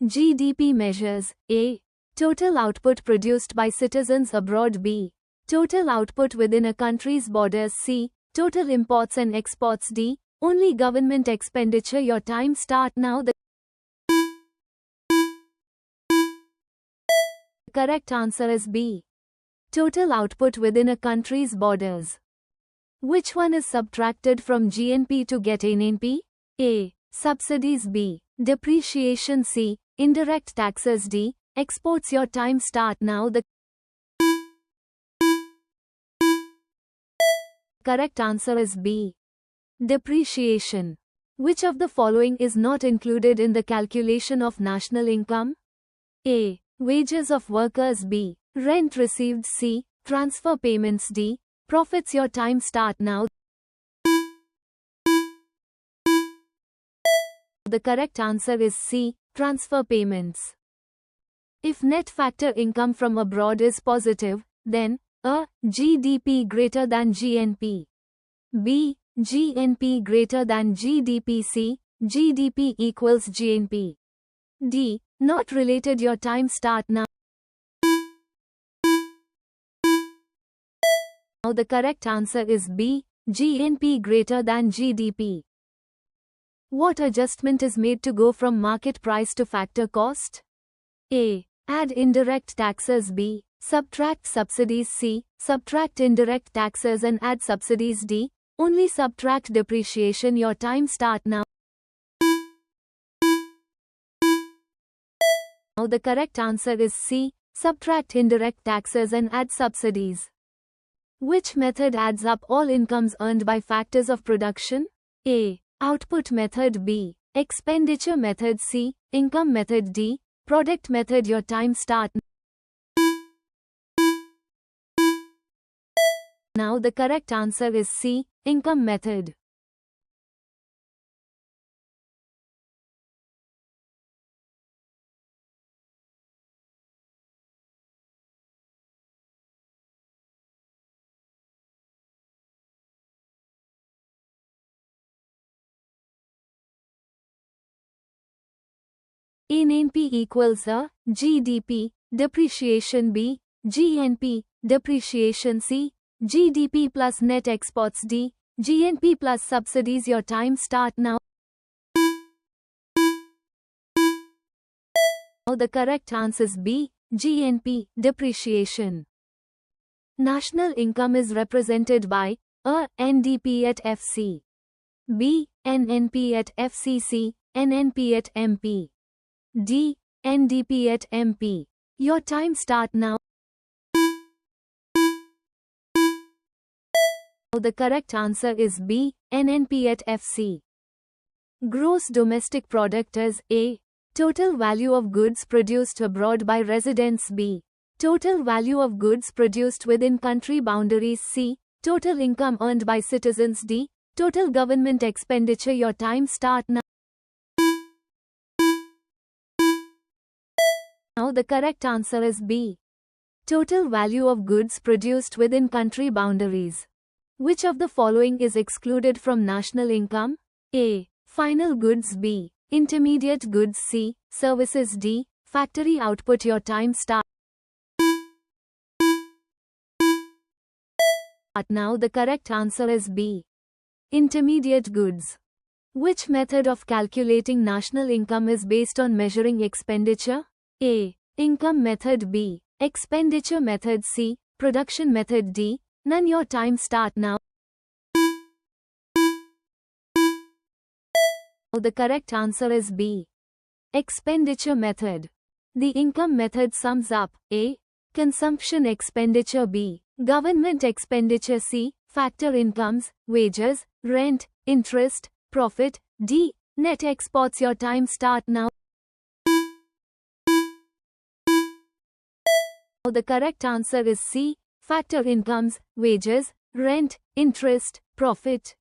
GDP measures. A. Total output produced by citizens abroad. B. Total output within a country's borders. C. Total imports and exports. D. Only government expenditure. Your time start now. The correct answer is B. Total output within a country's borders. Which one is subtracted from GNP to get NNP? A. Subsidies. B. Depreciation. C. Indirect taxes. D. Exports. Your time start now. The correct answer is B. Depreciation. Which of the following is not included in the calculation of national income? A. Wages of workers. B. Rent received. C. Transfer payments. D. Profits. Your time start now. The correct answer is C. Transfer payments. If net factor income from abroad is positive, then A. GDP greater than GNP. B. GNP greater than GDP. C. GDP equals GNP. D. Not related. Your time start now. Now the correct answer is B. GNP greater than GDP. What adjustment is made to go from market price to factor cost? A. Add indirect taxes. B. Subtract subsidies. C. Subtract indirect taxes and add subsidies. D. Only subtract depreciation. Your time start now. Now the correct answer is C. Subtract indirect taxes and add subsidies. Which method adds up all incomes earned by factors of production? A. Output method. B. Expenditure method. C. Income method. D. Product method. Your time start. Now the correct answer is C. Income method. NNP equals A. GDP, depreciation. B. GNP, depreciation. C. GDP plus net exports. D. GNP plus subsidies. Your time start now. Now the correct answer is B. GNP, depreciation. National income is represented by A. NDP at FC. B. NNP at FCC, NNP at MP. D. NDP at MP. Your time start now. The correct answer is B. NNP at FC. Gross domestic product is A. Total value of goods produced abroad by residents. B. Total value of goods produced within country boundaries. C. Total income earned by citizens. D. Total government expenditure. Your time start now. Now the correct answer is B. Total value of goods produced within country boundaries. Which of the following is excluded from national income? A. Final goods. B. Intermediate goods. C. Services. D. Factory output. Your time start. Now the correct answer is B. Intermediate goods. Which method of calculating national income is based on measuring expenditure? A. Income method. B. Expenditure method. C. Production method. D. None. Your time start now. The correct answer is B. Expenditure method. The income method sums up A. Consumption expenditure. B. Government expenditure. C. Factor incomes, wages, rent, interest, profit. D. Net exports. Your time start now. The correct answer is C. Factor incomes, wages, rent, interest, profit.